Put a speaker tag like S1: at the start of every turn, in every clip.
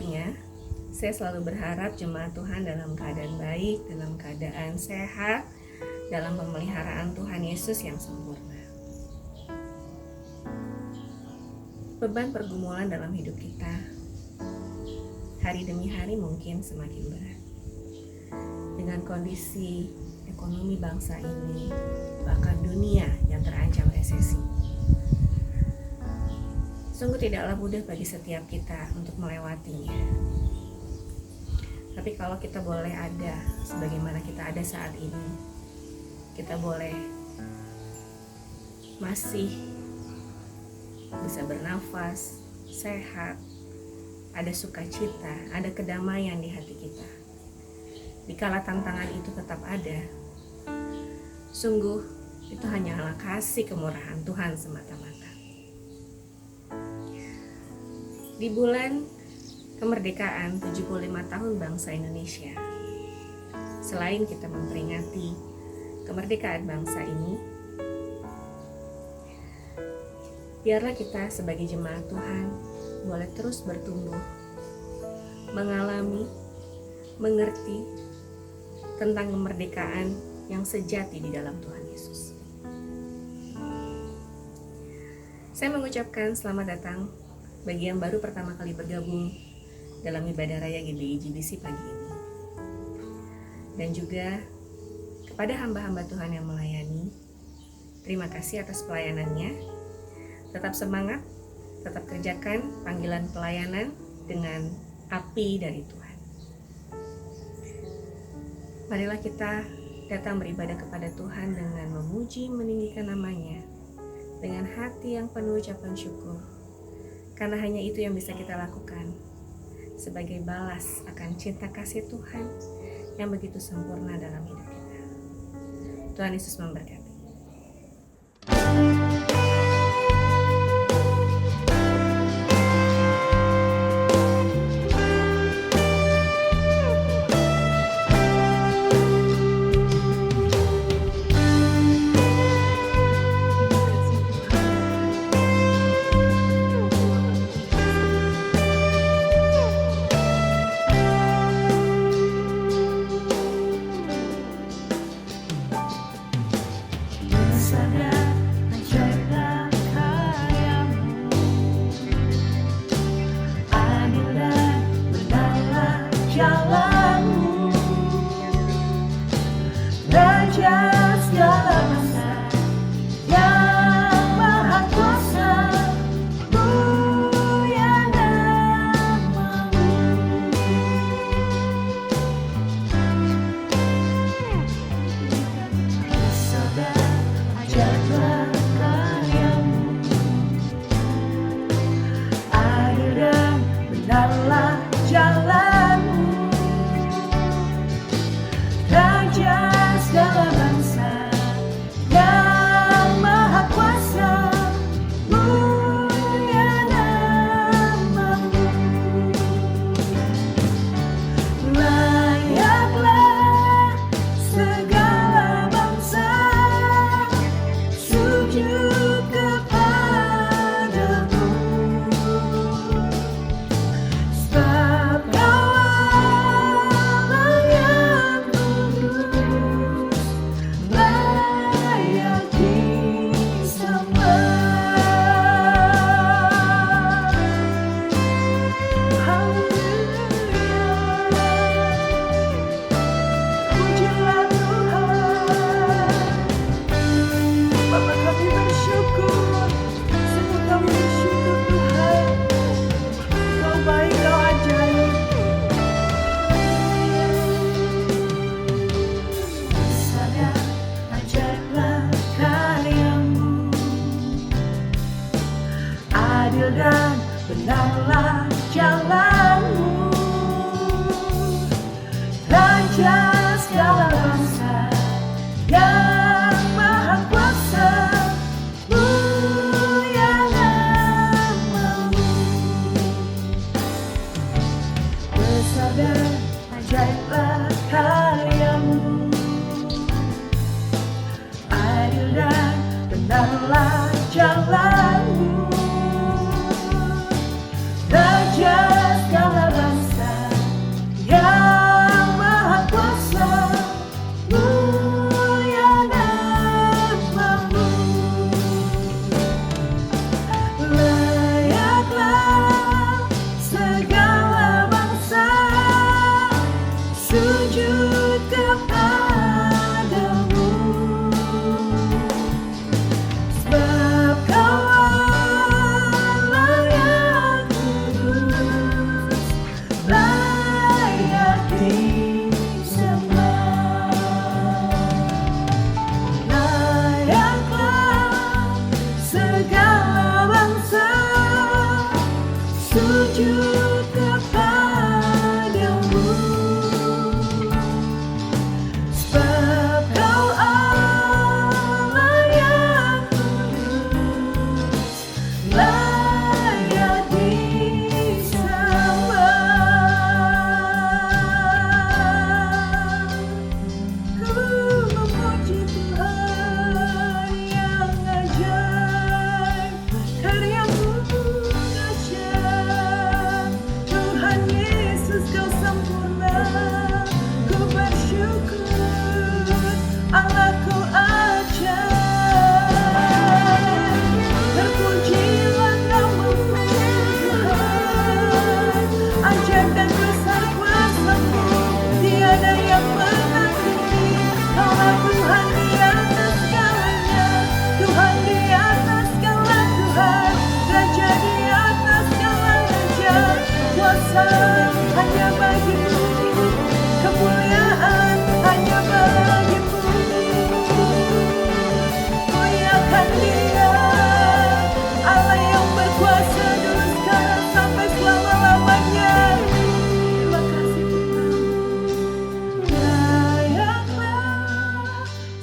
S1: pastinya saya selalu berharap jemaat Tuhan dalam keadaan baik, dalam keadaan sehat, dalam pemeliharaan Tuhan Yesus yang sempurna. Beban pergumulan dalam hidup kita hari demi hari mungkin semakin berat. Dengan kondisi ekonomi bangsa ini, bahkan dunia yang terancam resesi, sungguh tidaklah mudah bagi setiap kita untuk melewatinya. Tapi kalau kita boleh ada sebagaimana kita ada saat ini, kita boleh masih bisa bernafas, sehat, ada sukacita, ada kedamaian di hati kita. Dikala tantangan itu tetap ada, sungguh itu hanyalah kasih kemurahan Tuhan semata-mata. Di bulan kemerdekaan 75 tahun bangsa Indonesia, selain kita memperingati kemerdekaan bangsa ini, biarlah kita sebagai jemaat Tuhan boleh terus bertumbuh, mengalami, mengerti tentang kemerdekaan yang sejati di dalam Tuhan Yesus. Saya mengucapkan selamat datang bagi yang baru pertama kali bergabung dalam ibadah raya GBI GBC pagi ini. Dan juga kepada hamba-hamba Tuhan yang melayani, terima kasih atas pelayanannya. Tetap semangat, tetap kerjakan panggilan pelayanan dengan api dari Tuhan. Marilah kita datang beribadah kepada Tuhan dengan memuji, meninggikan namanya, dengan hati yang penuh ucapan syukur. Karena hanya itu yang bisa kita lakukan sebagai balas akan cinta kasih Tuhan yang begitu sempurna dalam hidup kita. Tuhan Yesus memberkati.
S2: Raja segala bangsa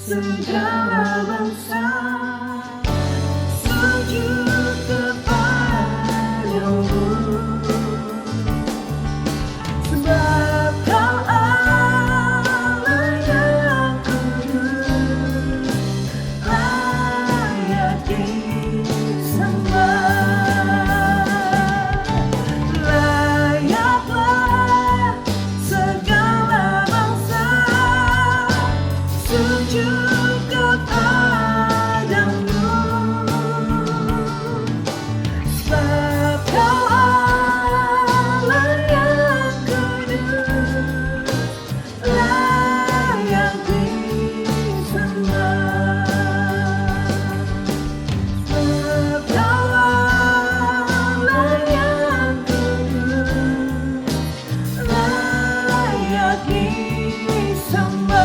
S2: segala bangsa sujud kepadamu, sebab Kau Allah yang kudus, layak disembah. Layaklah segala bangsa sujud kepadamu, sebab Kau Allah yang kudus, layak disembah. Sebab Kau Allah yang kudus, layak disembah.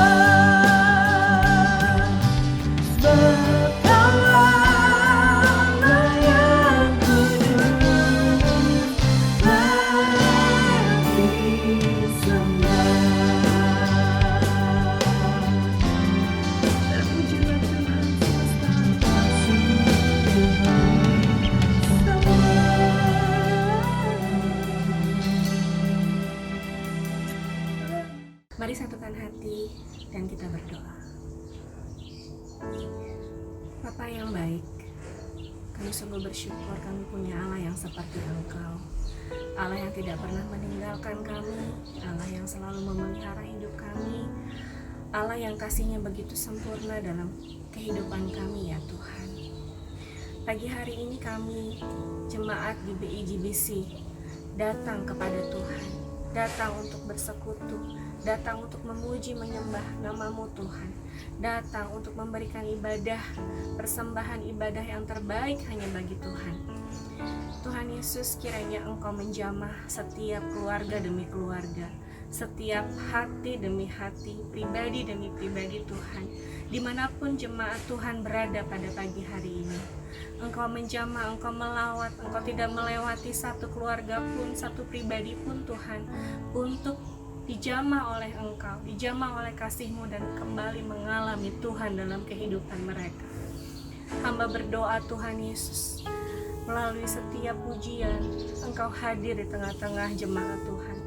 S2: Sebab Kau Allah yang kudus, layak disembah. Terpujilah Tuhan semesta
S1: Mari satukan hati dan kita berdoa. Bapa yang baik, kami sungguh bersyukur kami punya Allah yang seperti Engkau, Allah yang tidak pernah meninggalkan kami, Allah yang selalu memelihara hidup kami, Allah yang kasih-Nya begitu sempurna dalam kehidupan kami ya Tuhan. Pagi hari ini kami, jemaat di BIJBC, datang kepada Tuhan, datang untuk bersekutu, datang untuk memuji menyembah nama-Mu Tuhan, datang untuk memberikan ibadah, persembahan ibadah yang terbaik hanya bagi Tuhan. Tuhan Yesus, kiranya Engkau menjamah setiap keluarga demi keluarga, setiap hati demi hati, pribadi demi pribadi Tuhan, dimanapun jemaat Tuhan berada pada pagi hari ini. Engkau menjamah, Engkau melawat, Engkau tidak melewati satu keluarga pun, satu pribadi pun Tuhan, untuk dijamah oleh Engkau, dijamah oleh kasih-Mu dan kembali mengalami Tuhan dalam kehidupan mereka. Hamba berdoa Tuhan Yesus, melalui setiap pujian Engkau hadir di tengah-tengah jemaat Tuhan.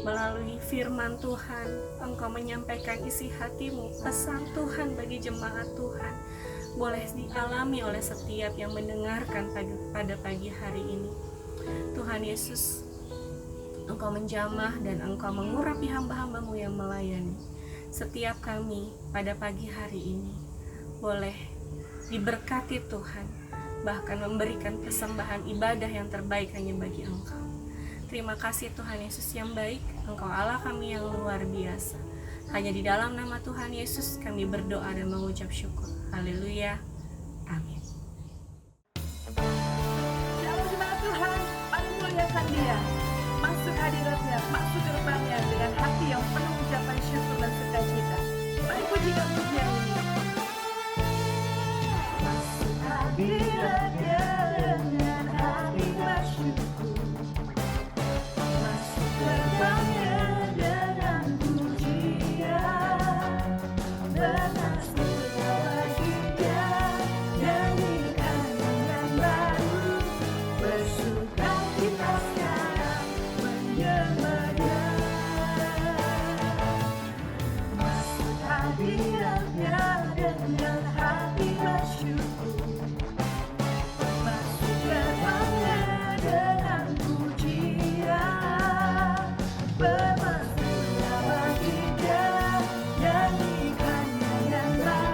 S1: Melalui firman Tuhan, Engkau menyampaikan isi hati-Mu, pesan Tuhan bagi jemaat Tuhan, boleh dialami oleh setiap yang mendengarkan pada pagi hari ini. Tuhan Yesus, Engkau menjamah dan Engkau mengurapi hamba-hamba-Mu yang melayani. Setiap kami pada pagi hari ini boleh diberkati Tuhan, bahkan memberikan persembahan ibadah yang terbaik hanya bagi Engkau. Terima kasih Tuhan Yesus yang baik, Engkau Allah kami yang luar biasa. Hanya di dalam nama Tuhan Yesus kami berdoa dan mengucap syukur. Haleluya. Amin.
S2: Shalom jemaat Tuhan, mari muliakan Dia. Masuk hadiratnya, masuk gerbangnya dengan hati yang penuh ucapan syukur dan sukacita. Mari pujikan pujian ini. Masuk hadiratnya dengan hati bersyukur. Masuk gerbangnya dengan pujian. Dengan segala juga nyanyikan yang baru. Bersuka kita sekarang menyembahnya. Masuk hadiratnya dengan hati bersyukur. Masuk gerbangnya dengan pujian. Bermesra bagi Dia, nyanyikannya yang baru.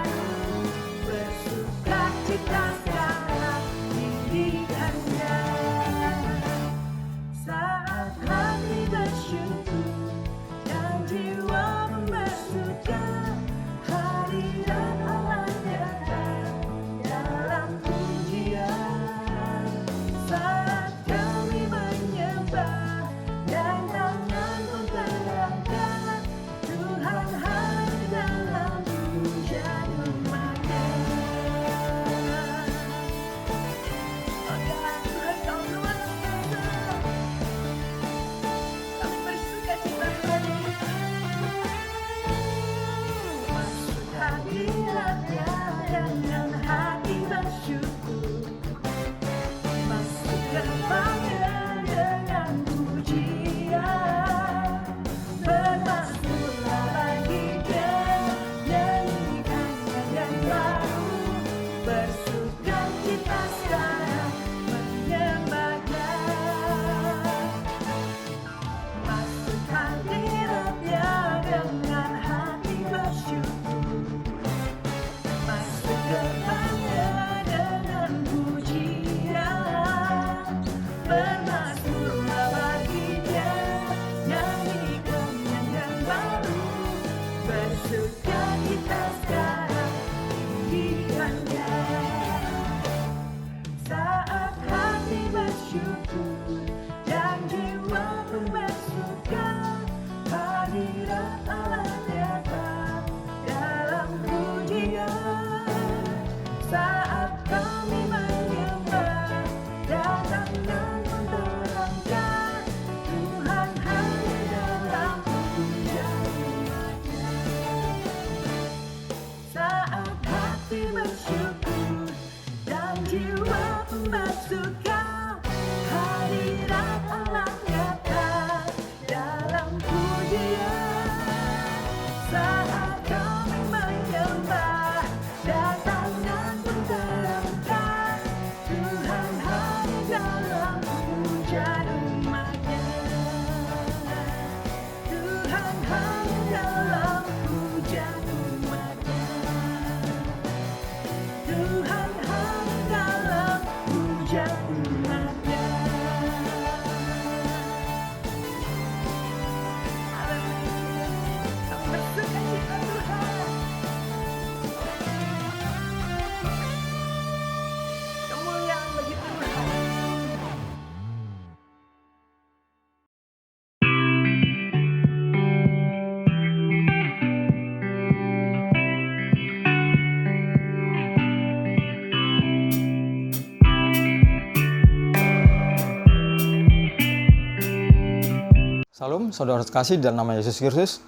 S3: Salam, saudara terkasih dalam nama Yesus Kristus.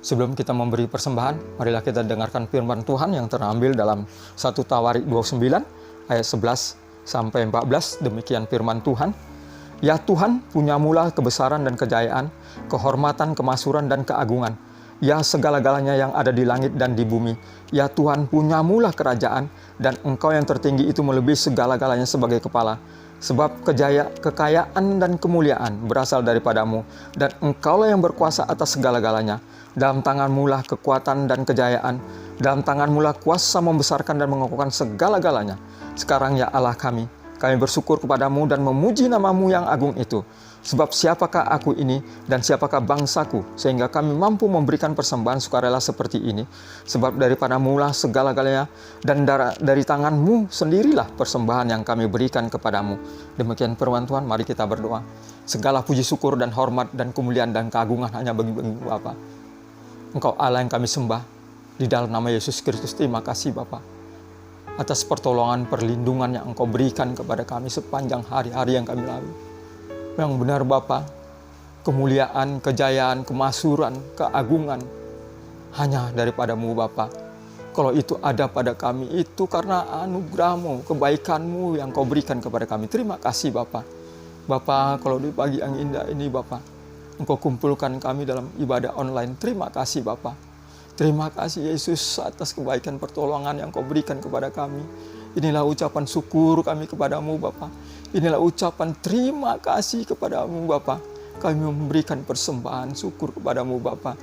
S3: Sebelum kita memberi persembahan, marilah kita dengarkan firman Tuhan yang terambil dalam 1 Tawarik 29 ayat 11 sampai 14. Demikian firman Tuhan. Ya Tuhan, punyamulah kebesaran dan kejayaan, kehormatan, kemasyhuran dan keagungan. Ya segala-galanya yang ada di langit dan di bumi. Ya Tuhan, punyamulah kerajaan, dan Engkau yang tertinggi itu melebihi segala-galanya sebagai kepala. Sebab kekayaan dan kemuliaan berasal daripadamu, dan Engkaulah yang berkuasa atas segala-galanya. Dalam tanganmu lah kekuatan dan kejayaan, dalam tanganmu lah kuasa membesarkan dan mengokohkan segala-galanya. Sekarang ya Allah kami bersyukur kepadamu dan memuji namamu yang agung itu. Sebab siapakah aku ini dan siapakah bangsaku, sehingga kami mampu memberikan persembahan sukarela seperti ini. Sebab daripadamu lah segala-galanya, dan dari tanganmu sendirilah persembahan yang kami berikan kepadamu. Demikian firman Tuhan, mari kita berdoa. Segala puji syukur dan hormat dan kemuliaan dan keagungan hanya bagi Bapa. Engkau Allah yang kami sembah, di dalam nama Yesus Kristus. Terima kasih Bapa atas pertolongan, perlindungan yang Engkau berikan kepada kami sepanjang hari-hari yang kami lalui. Yang benar Bapa, kemuliaan, kejayaan, kemasyhuran, keagungan hanya daripadamu Bapa. Kalau itu ada pada kami, itu karena anugerah-Mu, kebaikan-Mu yang Kau berikan kepada kami. Terima kasih Bapa. Bapa, kalau di pagi yang indah ini Bapa, Engkau kumpulkan kami dalam ibadah online. Terima kasih Bapa. Terima kasih Yesus atas kebaikan pertolongan yang Kau berikan kepada kami. Inilah ucapan syukur kami kepadamu Bapa. Inilah ucapan terima kasih kepadamu Bapa. Kami memberikan persembahan syukur kepadamu Bapa.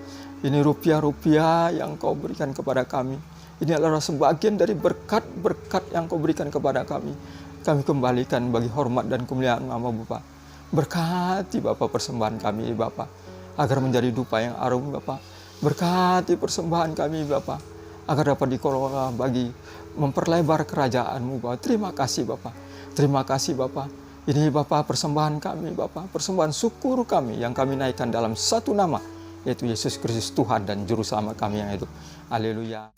S3: Ini rupiah-rupiah yang Kau berikan kepada kami. Ini adalah sebagian dari berkat-berkat yang Kau berikan kepada kami. Kami kembalikan bagi hormat dan kemuliaan nama Bapa. Berkati Bapa persembahan kami Bapa, agar menjadi dupa yang arum Bapa. Berkati persembahan kami Bapa, agar dapat dikelola bagi memperlebar kerajaan-Mu Bapa. Terima kasih Bapa. Terima kasih Bapa. Ini Bapa persembahan kami Bapa, persembahan syukur kami yang kami naikkan dalam satu nama, yaitu Yesus Kristus Tuhan dan Juru Selamat kami yang hidup. Haleluya.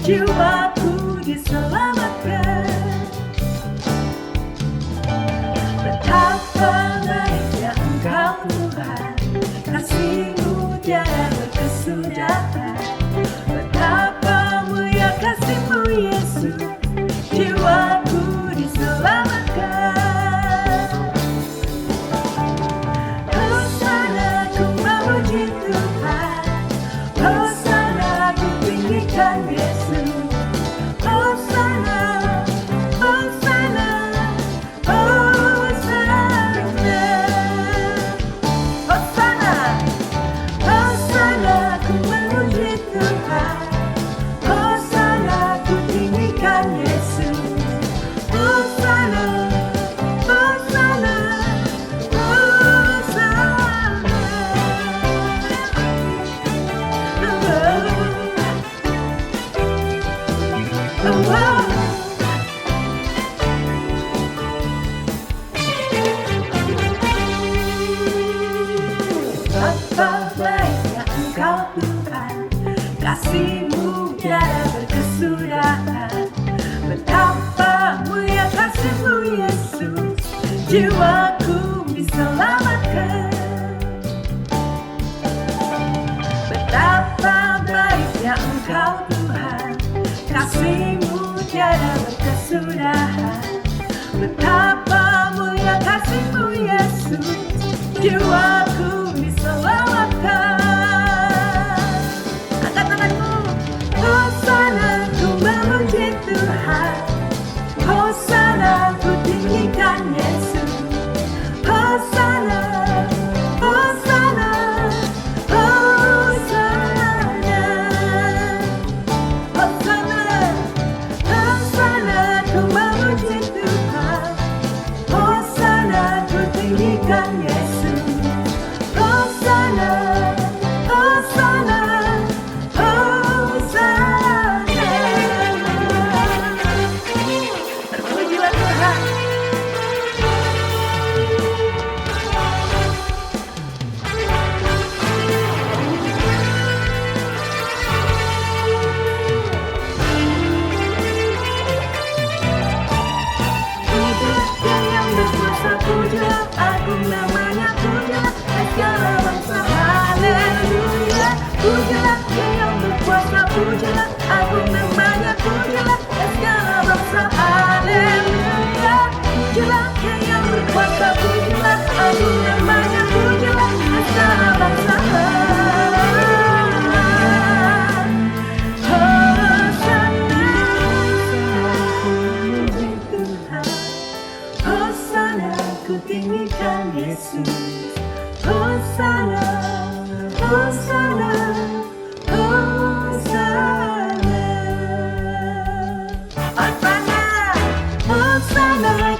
S2: Jiwaku diselamatkan. Betapa baiknya Engkau Tuhan, kasih-Mu tiada berkesudahan. Betapa mulia kasih-Mu Yesus, jiwaku diselamatkan. Hosana ku memuji Tuhan, Hosana ku tinggikan Yesus. Betapa baiknya Engkau Tuhan, kasih-Mu tiada berkesudahan. Betapa mulia kasih-Mu Yesus, jiwaku diselamatkan. Betapa baiknya Engkau Tuhan, kasih-Mu tiada berkesudahan. Betapa mulia kasih-Mu Yesus, jiwaku diselamatkan. Angkat tanganmu. Hosana ku memuji Tuhan, Hosana ku tinggikan Yesus. Hosana, Hosana, Hosana, Hosana, Hosana ku memuji Tuhan, Hosana ku tinggikan Yesus. Hosana, Hosana,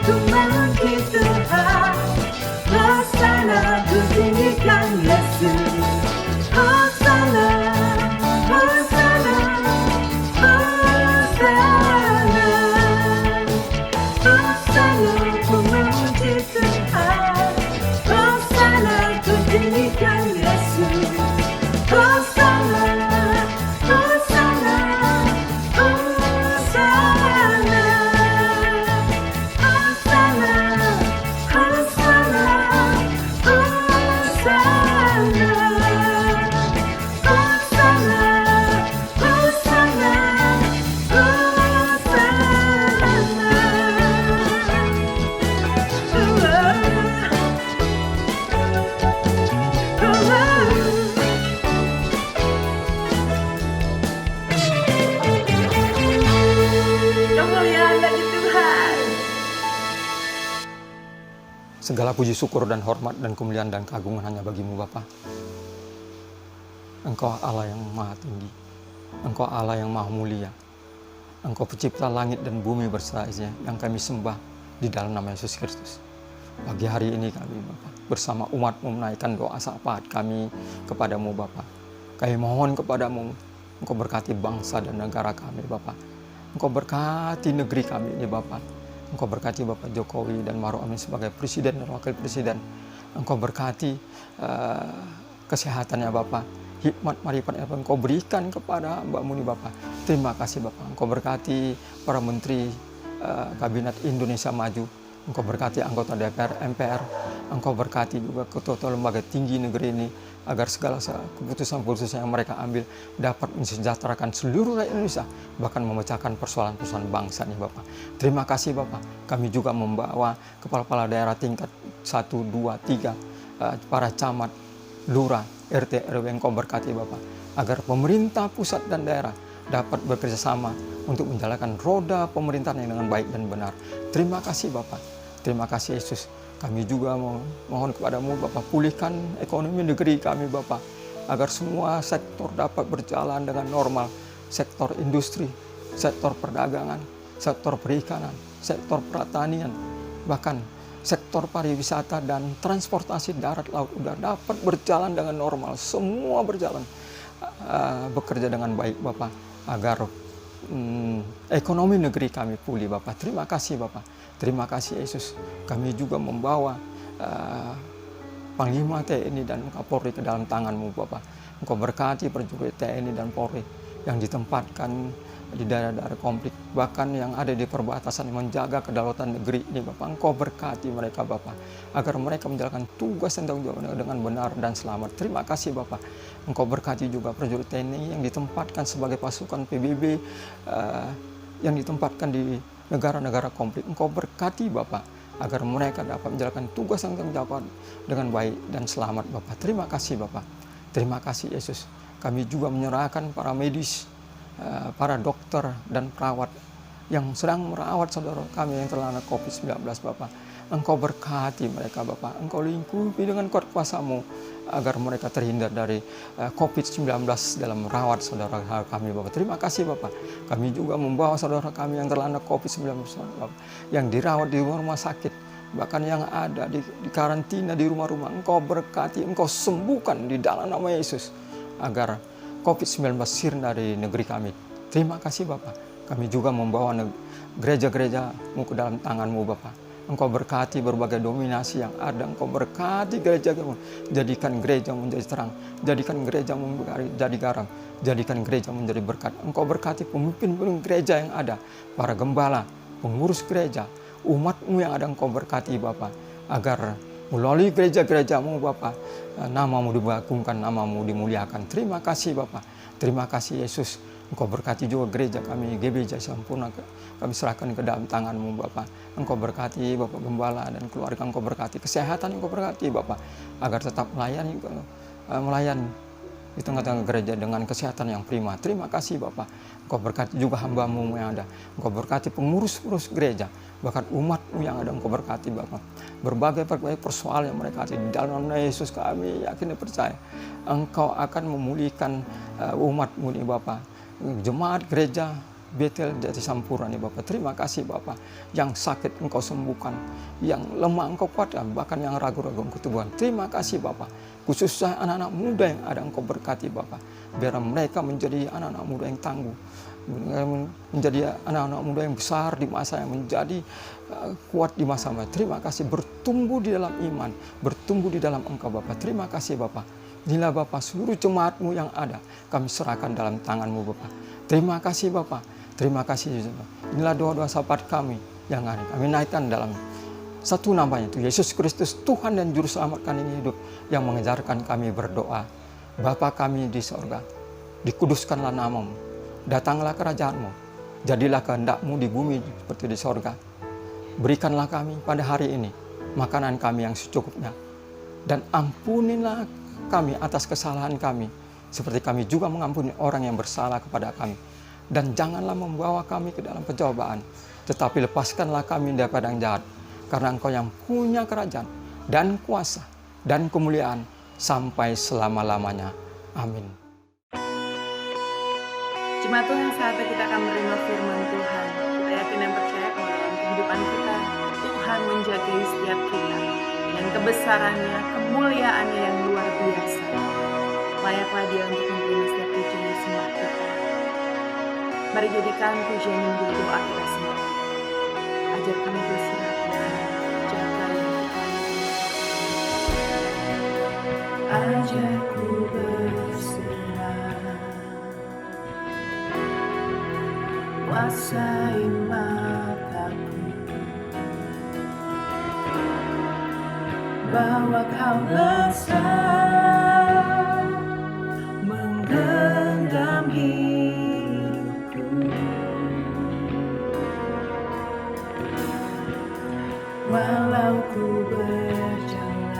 S2: ku memuji Tuhan, Hosana ku tinggikan Yesus. Hosana, Hosana, Hosana, Hosana ku memuji Tuhan, Hosana ku tinggikan Yesus. Hosana, Hosana, Hosana, Hosana, Hosana, Hosana, Hosana, Hosana, kemuliaan bagi Tuhan.
S3: Segala puji syukur dan hormat dan kemuliaan dan keagungan hanya bagimu Bapa. Engkau Allah yang maha tinggi. Engkau Allah yang maha mulia. Engkau pencipta langit dan bumi berserta isinya yang kami sembah di dalam nama Yesus Kristus. Pagi hari ini kami Bapa bersama umat-Mu menaikkan doa syafaat kami kepadamu Bapa. Kami mohon kepadamu, Engkau berkati bangsa dan negara kami Bapa. Engkau berkati negeri kami ini Bapa. Engkau berkati Bapak Jokowi dan Maruf Amin sebagai presiden dan wakil presiden. Engkau berkati kesehatannya Bapak. Hikmat marifat yang Engkau berikan kepada hamba-Mu ini Bapak. Terima kasih Bapak. Engkau berkati para menteri Kabinet Indonesia Maju. Engkau berkati anggota DPR, MPR. Engkau berkati juga ketua lembaga tinggi negeri ini agar segala keputusan-keputusan yang mereka ambil dapat mensejahterakan seluruh rakyat Indonesia, bahkan memecahkan persoalan-persoalan bangsa ini Bapak. Terima kasih Bapak. Kami juga membawa kepala-kepala daerah tingkat 1, 2, 3, para camat, lurah, RT, RW. Engkau berkati Bapak agar pemerintah pusat dan daerah dapat bekerja sama untuk menjalankan roda pemerintahan yang dengan baik dan benar. Terima kasih Bapak. Terima kasih Yesus. Kami juga mohon kepadamu Bapak, pulihkan ekonomi negeri kami Bapak, agar semua sektor dapat berjalan dengan normal. Sektor industri, sektor perdagangan, sektor perikanan, sektor pertanian, bahkan sektor pariwisata dan transportasi darat, laut, udara dapat berjalan dengan normal. Semua berjalan, bekerja dengan baik Bapak, agar ekonomi negeri kami pulih Bapak. Terima kasih Bapak. Terima kasih Yesus. Kami juga membawa Panglima TNI dan Kapolri ke dalam tangan-Mu Bapak. Engkau berkati prajurit TNI dan Polri yang ditempatkan di daerah-daerah konflik, bahkan yang ada di perbatasan menjaga kedaulatan negeri ini Bapak. Engkau berkati mereka Bapak, agar mereka menjalankan tugas dan tanggung jawab dengan benar dan selamat. Terima kasih Bapak. Engkau berkati juga prajurit TNI yang ditempatkan sebagai pasukan PBB yang ditempatkan di negara-negara konflik. Engkau berkati Bapak, agar mereka dapat menjalankan tugas dan tanggung jawab dengan baik dan selamat Bapak. Terima kasih Bapak. Terima kasih Yesus. Kami juga menyerahkan para medis, para dokter dan perawat yang sedang merawat saudara kami yang terkena COVID-19 Bapak. Engkau berkati mereka Bapak. Engkau lingkupi dengan kuat kuasa-Mu agar mereka terhindar dari COVID-19 dalam merawat saudara kami Bapak. Terima kasih Bapak. Kami juga membawa saudara kami yang terkena COVID-19 Bapak, yang dirawat di rumah sakit, bahkan yang ada di karantina di rumah-rumah. Engkau berkati, Engkau sembuhkan di dalam nama Yesus, agar COVID-19 sirna dari negeri kami. Terima kasih Bapak. Kami juga membawa gereja-gereja-Mu ke dalam tangan-Mu Bapak. Engkau berkati berbagai dominasi yang ada. Engkau berkati gereja-Mu. Jadikan gereja menjadi terang. Jadikan gereja menjadi garam. Jadikan gereja menjadi berkat. Engkau berkati pemimpin gereja yang ada. Para gembala, pengurus gereja, umat-Mu yang ada. Engkau berkati Bapak, agar melalui gereja-gereja-Mu Bapak, nama-Mu dibagungkan, nama-Mu dimuliakan. Terima kasih Bapak. Terima kasih Yesus. Engkau berkati juga gereja kami, GBJ Sempurna, kami serahkan ke dalam tangan-Mu Bapak. Engkau berkati Bapak Gembala dan keluarga. Engkau berkati kesehatan, Engkau berkati Bapak, agar tetap melayani di tengah-tengah gereja dengan kesehatan yang prima. Terima kasih Bapak. Engkau berkati juga hamba-Mu yang ada. Engkau berkati pengurus-pengurus gereja, bahkan umat-Mu yang ada. Engkau berkati Bapak. Berbagai persoalan yang mereka hati di dalam nama Yesus, kami yakin dan percaya Engkau akan memulihkan umat-Mu ini Bapak. Jemaat gereja Betel Jati Sampurna nih Bapak. Terima kasih Bapak. Yang sakit Engkau sembuhkan, yang lemah Engkau kuatkan, bahkan yang ragu-ragu Engkau teguhkan. Terima kasih Bapak. Khususnya anak-anak muda yang ada Engkau berkati Bapak. Biar mereka menjadi anak-anak muda yang tangguh, menjadi anak-anak muda yang besar di masa, yang menjadi kuat di masa. Terima kasih, bertumbuh di dalam iman, bertumbuh di dalam Engkau Bapak. Terima kasih Bapak. Inilah Bapak, seluruh jemaat-Mu yang ada kami serahkan dalam tangan-Mu Bapak. Terima kasih Bapak. Terima kasih. Inilah doa-doa syafaat kami yang ada. Kami naikkan dalam satu namanya itu Yesus Kristus, Tuhan dan Juru Selamat kami hidup, yang mengajarkan kami berdoa. Bapa kami di sorga, dikuduskanlah namamu, datanglah kerajaan-Mu, jadilah kehendak-Mu di bumi seperti di sorga. Berikanlah kami pada hari ini makanan kami yang secukupnya, dan ampunilah kami atas kesalahan kami, seperti kami juga mengampuni orang yang bersalah kepada kami. Dan janganlah membawa kami ke dalam pencobaan, tetapi lepaskanlah kami daripada yang jahat. Karena Engkau yang punya kerajaan dan kuasa dan kemuliaan sampai selama-lamanya. Amin.
S2: Jemaat Tuhan, saatnya kita akan menerima firman Tuhan. Kita yakin dan percaya bahwa dalam kehidupan kita, Tuhan menjagai setiap kita dengan kebesarannya, kemuliaannya yang luar biasa. Layaklah Dia untuk menerima setiap pujian dan sembah kita. Mari jadikan pujian yang menjadi doa kita semua. Ajar kami berserah, Tuhan, jaga yang kita. Ajarku berserah, kuasai mataku, bahwa Kau besar, menggenggam hidupku. Walau ku berjalan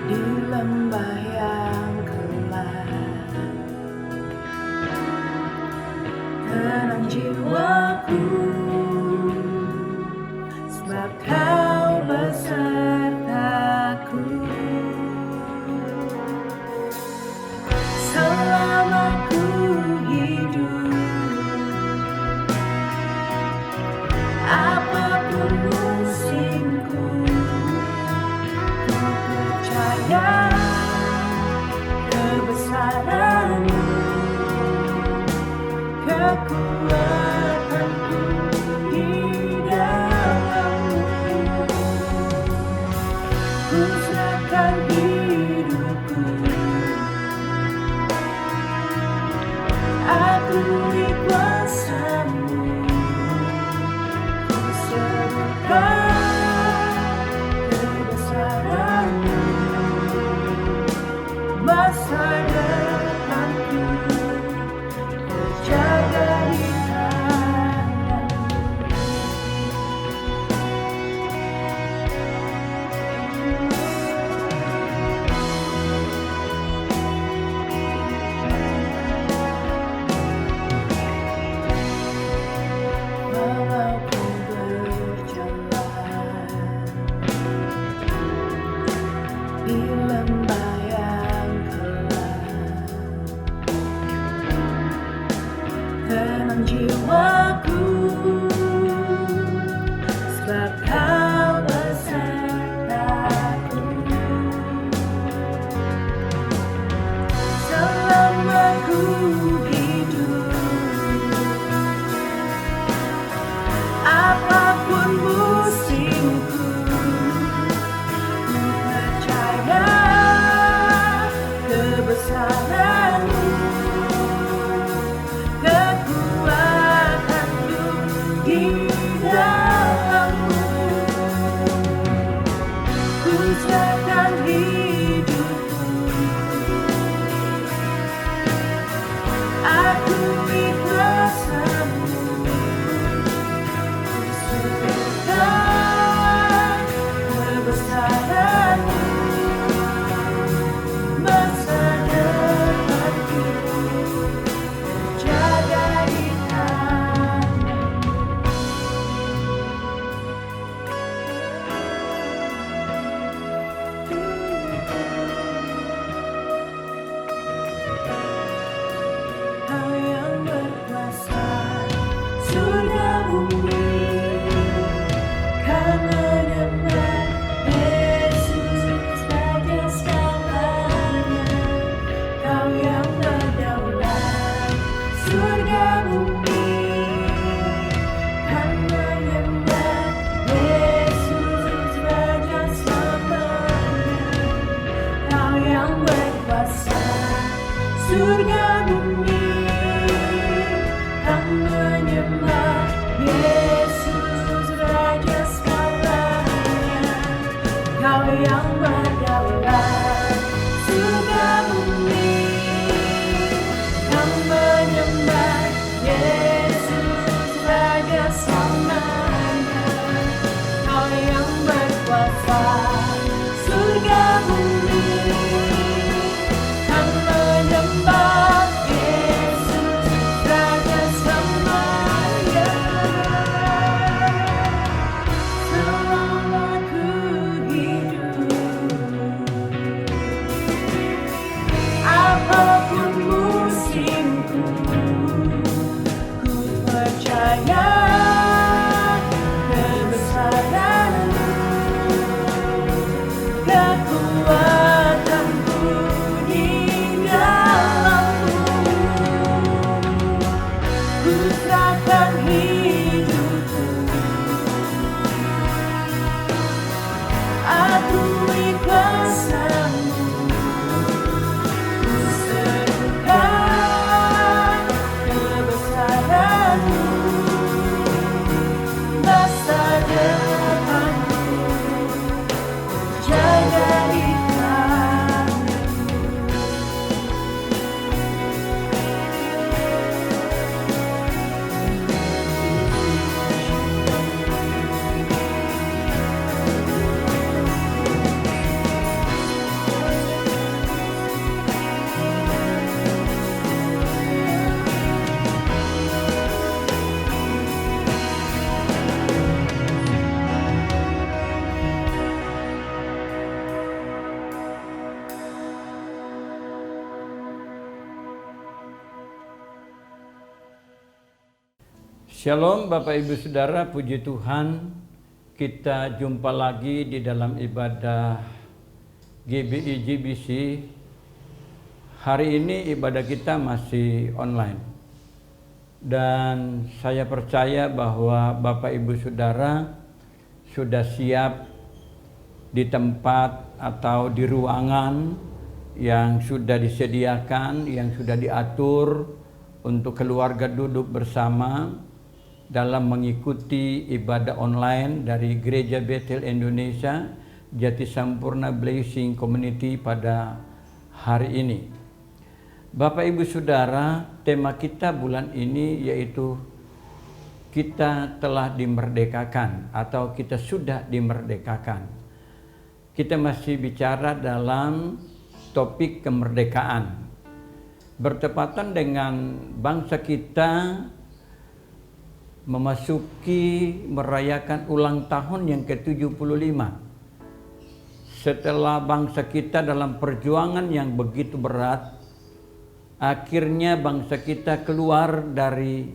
S2: di lembah yang gelap, tenang jiwaku, sebab Kau besertaku. Selama ku hidup, apapun musimku, ku percaya kebesaran-Mu, kekuatan-Ku di dalam-Mu. Ku serahkan hidupku, akui kuasa-Mu. Ku serukan kebesaran-Mu, masa depanku terjaga di tangan-Mu. Walau ku berjalan di lembah yang gelap, tenang jiwaku, sebab Kau besertaku. Selama ku hidup, apapun musimku, ku percaya kebesaran-Mu, kekuatan-Ku surga bumi kan menyembah Yesus Raja segalanya. Kau yang berdaulat, surga bumi kan menyembah Yesus Raja selamanya. Kau yang berkuasa, surga bumi kan menyembah Yesus Raja segalanya. Kau yang berdaulat, surga bumi kan menyembah Yesus Raja selamanya. Kau yang berkuasa, surga bumi kan menyembah Yesus Raja selamanya. Selama ku hidup, apapun musimku, ku percaya kebesaran-Mu, kekuatanku di dalam-Mu. Ku serahkan hidupku, akui kuasa-Mu. Ku serukan kebesaran-Mu, masa depanku jaga di tangan-Mu.
S4: Shalom Bapak Ibu Saudara, puji Tuhan, kita jumpa lagi di dalam ibadah GBI GBC. Hari ini ibadah kita masih online. Dan saya percaya bahwa Bapak Ibu Saudara sudah siap di tempat atau di ruangan yang sudah disediakan, yang sudah diatur untuk keluarga duduk bersama dalam mengikuti ibadah online dari Gereja Bethel Indonesia Jati Sampurna Blessing Community pada hari ini. Bapak Ibu Saudara, tema kita bulan ini yaitu kita telah dimerdekakan atau kita sudah dimerdekakan. Kita masih bicara dalam topik kemerdekaan. Bertepatan dengan bangsa kita memasuki merayakan ulang tahun yang ke-75. Setelah bangsa kita dalam perjuangan yang begitu berat, akhirnya bangsa kita keluar dari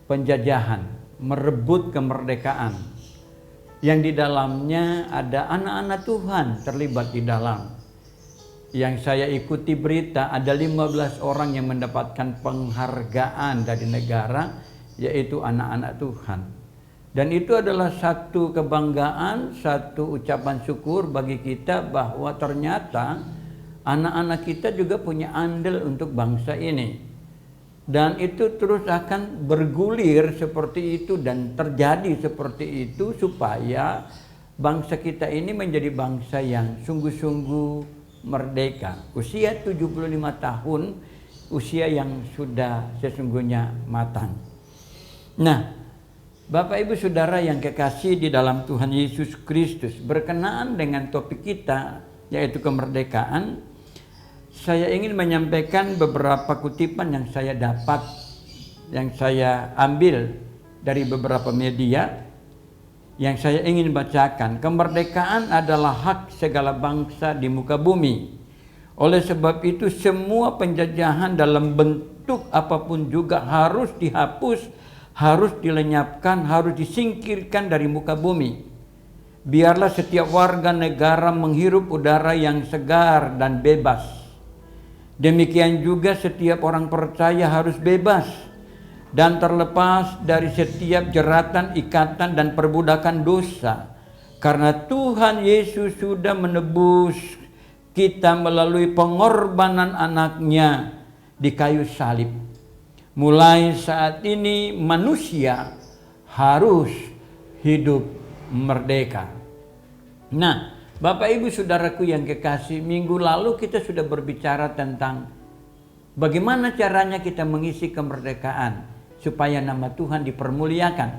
S4: penjajahan, merebut kemerdekaan. Yang di dalamnya ada anak-anak Tuhan terlibat di dalam. Yang saya ikuti berita, ada 15 orang yang mendapatkan penghargaan dari negara, yaitu anak-anak Tuhan. Dan itu adalah satu kebanggaan, satu ucapan syukur bagi kita bahwa ternyata anak-anak kita juga punya andil untuk bangsa ini. Dan itu terus akan bergulir seperti itu dan terjadi seperti itu supaya bangsa kita ini menjadi bangsa yang sungguh-sungguh merdeka. Usia 75 tahun, usia yang sudah sesungguhnya matang. Nah, Bapak Ibu Saudara yang kekasih di dalam Tuhan Yesus Kristus, berkenaan dengan topik kita yaitu kemerdekaan, saya ingin menyampaikan beberapa kutipan yang saya dapat, yang saya ambil dari beberapa media yang saya ingin bacakan. Kemerdekaan adalah hak segala bangsa di muka bumi. Oleh sebab itu semua penjajahan dalam bentuk apapun juga harus dihapus harus dilenyapkan, harus disingkirkan dari muka bumi. Biarlah setiap warga negara menghirup udara yang segar dan bebas. Demikian juga setiap orang percaya harus bebas dan terlepas dari setiap jeratan, ikatan, dan perbudakan dosa. Karena Tuhan Yesus sudah menebus kita melalui pengorbanan anaknya di kayu salib. Mulai saat ini manusia harus hidup merdeka. Nah, Bapak Ibu Saudaraku yang kekasih, minggu lalu kita sudah berbicara tentang bagaimana caranya kita mengisi kemerdekaan supaya nama Tuhan dipermuliakan.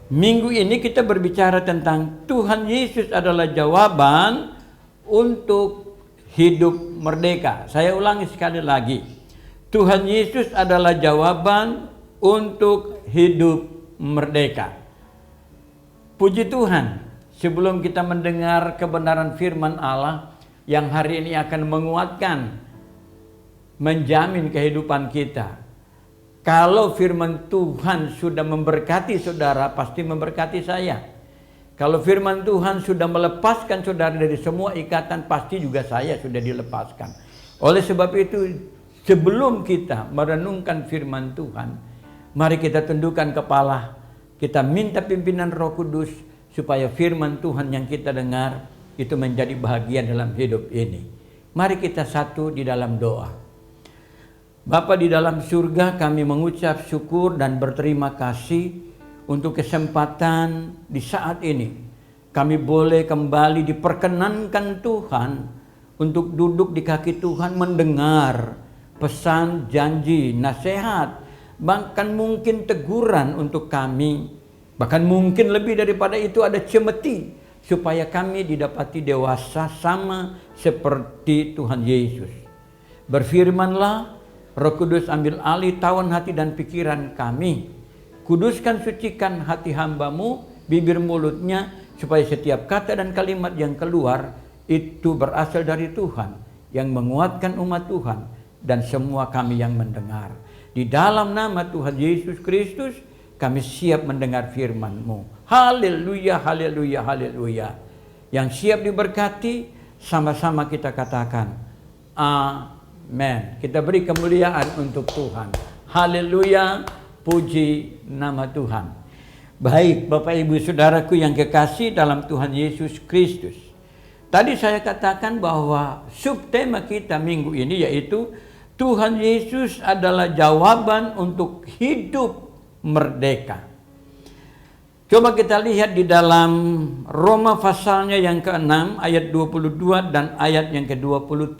S4: Minggu ini kita berbicara tentang Tuhan Yesus adalah jawaban untuk hidup merdeka. Saya ulangi sekali lagi. Tuhan Yesus adalah jawaban untuk hidup merdeka. Puji Tuhan, sebelum kita mendengar kebenaran firman Allah yang hari ini akan menguatkan, menjamin kehidupan kita. Kalau firman Tuhan sudah memberkati saudara, pasti memberkati saya. Kalau firman Tuhan sudah melepaskan saudara dari semua ikatan, pasti juga saya sudah dilepaskan. Oleh sebab itu, sebelum kita merenungkan firman Tuhan, mari kita tundukkan kepala, kita minta pimpinan Roh Kudus supaya firman Tuhan yang kita dengar itu menjadi bahagian dalam hidup ini. Mari kita satu di dalam doa. Bapa di dalam surga, kami mengucap syukur dan berterima kasih untuk kesempatan di saat ini. Kami boleh kembali diperkenankan Tuhan untuk duduk di kaki Tuhan mendengar pesan, janji, nasihat, bahkan mungkin teguran untuk kami. Bahkan mungkin lebih daripada itu ada cemeti supaya kami didapati dewasa sama seperti Tuhan Yesus. Berfirmanlah, Roh Kudus ambil alih tawan hati dan pikiran kami. Kuduskan, sucikan hati hamba-Mu, bibir mulutnya, supaya setiap kata dan kalimat yang keluar itu berasal dari Tuhan, yang menguatkan umat Tuhan dan semua kami yang mendengar. Di dalam nama Tuhan Yesus Kristus, kami siap mendengar firman-Mu. Haleluya, haleluya, haleluya. Yang siap diberkati, sama-sama kita katakan, amin. Kita beri kemuliaan untuk Tuhan. Haleluya, puji nama Tuhan. Baik, Bapak Ibu Saudaraku yang kekasih dalam Tuhan Yesus Kristus. Tadi saya katakan bahwa subtema kita minggu ini yaitu Tuhan Yesus adalah jawaban untuk hidup merdeka. Coba kita lihat di dalam Roma pasalnya yang ke-6 ayat 22 dan ayat yang ke-23.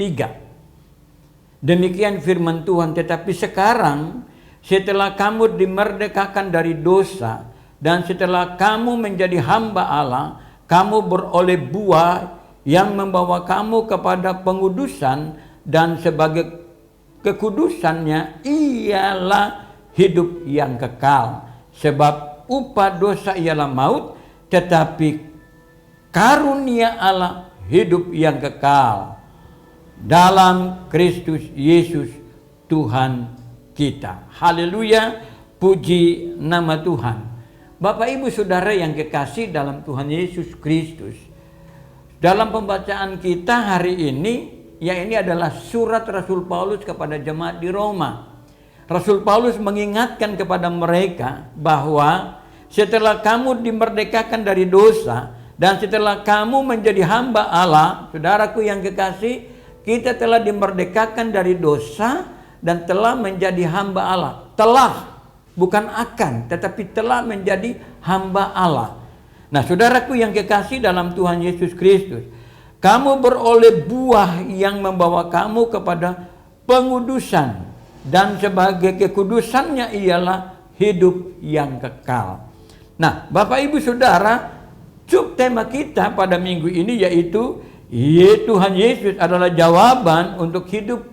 S4: Demikian firman Tuhan, tetapi sekarang setelah kamu dimerdekakan dari dosa dan setelah kamu menjadi hamba Allah, kamu beroleh buah yang membawa kamu kepada pengudusan, dan sebagai kekudusannya ialah hidup yang kekal. Sebab upah dosa ialah maut, tetapi karunia Allah hidup yang kekal dalam Kristus Yesus Tuhan kita. Haleluya, puji nama Tuhan. Bapak Ibu Saudara yang kekasih dalam Tuhan Yesus Kristus, dalam pembacaan kita hari ini, yang ini adalah surat Rasul Paulus kepada jemaat di Roma. Rasul Paulus mengingatkan kepada mereka bahwa setelah kamu dimerdekakan dari dosa dan setelah kamu menjadi hamba Allah, saudaraku yang kekasih, kita telah dimerdekakan dari dosa dan telah menjadi hamba Allah. Telah, bukan akan, tetapi telah menjadi hamba Allah. Nah, saudaraku yang kekasih dalam Tuhan Yesus Kristus, kamu beroleh buah yang membawa kamu kepada pengudusan, dan sebagai kekudusannya ialah hidup yang kekal. Nah, Bapak Ibu Saudara, subtema kita pada minggu ini yaitu Tuhan Yesus adalah jawaban untuk hidup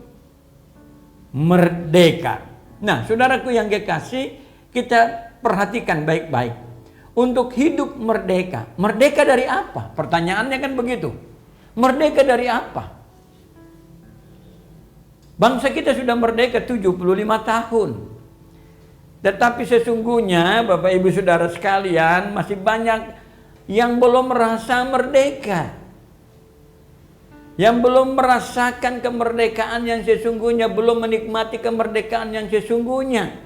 S4: merdeka. Nah, saudaraku yang kekasih, kita perhatikan baik-baik. Untuk hidup merdeka. Merdeka dari apa? Pertanyaannya kan begitu. Merdeka dari apa? Bangsa kita sudah merdeka 75 tahun. Tetapi sesungguhnya Bapak Ibu Saudara sekalian, masih banyak yang belum merasa merdeka, yang belum merasakan kemerdekaan yang sesungguhnya, belum menikmati kemerdekaan yang sesungguhnya.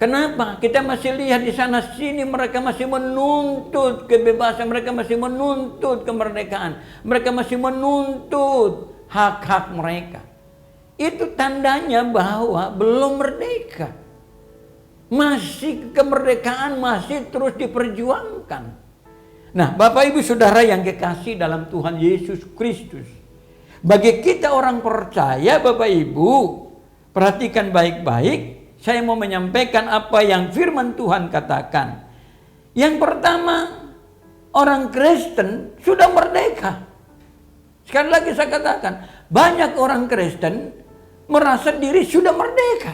S4: Kenapa? Kita masih lihat di sana sini mereka masih menuntut kebebasan, mereka masih menuntut kemerdekaan, mereka masih menuntut hak-hak mereka. Itu tandanya bahwa belum merdeka. Masih kemerdekaan masih terus diperjuangkan. Nah, Bapak Ibu Saudara yang kekasih dalam Tuhan Yesus Kristus, bagi kita orang percaya, Bapak Ibu, perhatikan baik-baik. Saya mau menyampaikan apa yang firman Tuhan katakan. Yang pertama, orang Kristen sudah merdeka. Sekali lagi saya katakan, banyak orang Kristen merasa diri sudah merdeka,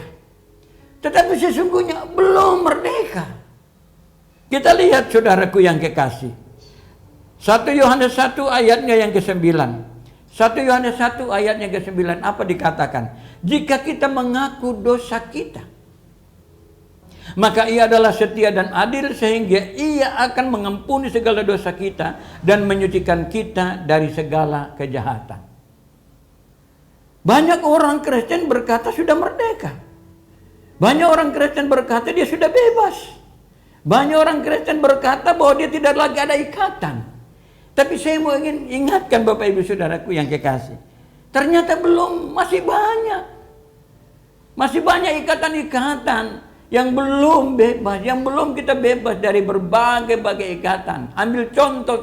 S4: tetapi sesungguhnya belum merdeka. Kita lihat saudaraku yang kekasih, 1 Yohanes 1 ayatnya yang ke-9. 1 Yohanes 1 ayatnya ke-9, apa dikatakan? Jika kita mengaku dosa kita, maka ia adalah setia dan adil sehingga ia akan mengampuni segala dosa kita dan menyucikan kita dari segala kejahatan. Banyak orang Kristen berkata sudah merdeka. Banyak orang Kristen berkata dia sudah bebas. Banyak orang Kristen berkata bahwa dia tidak lagi ada ikatan. Tapi saya mau ingin ingatkan Bapak Ibu Saudaraku yang kekasih, ternyata belum, masih banyak. Masih banyak ikatan-ikatan yang belum bebas, yang belum kita bebas dari berbagai-bagai ikatan. Ambil contoh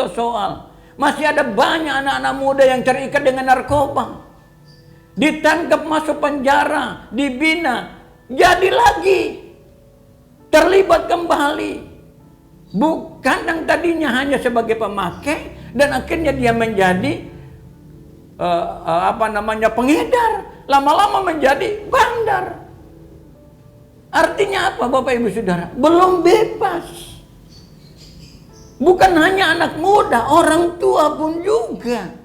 S4: soal. Masih ada banyak anak-anak muda yang terikat dengan narkoba. Ditangkap, masuk penjara, dibina, jadi lagi. Terlibat kembali. Bukan yang tadinya hanya sebagai pemakai, dan akhirnya dia menjadi pengedar. Lama-lama menjadi bandar. Artinya apa Bapak Ibu Saudara? Belum bebas. Bukan hanya anak muda, orang tua pun juga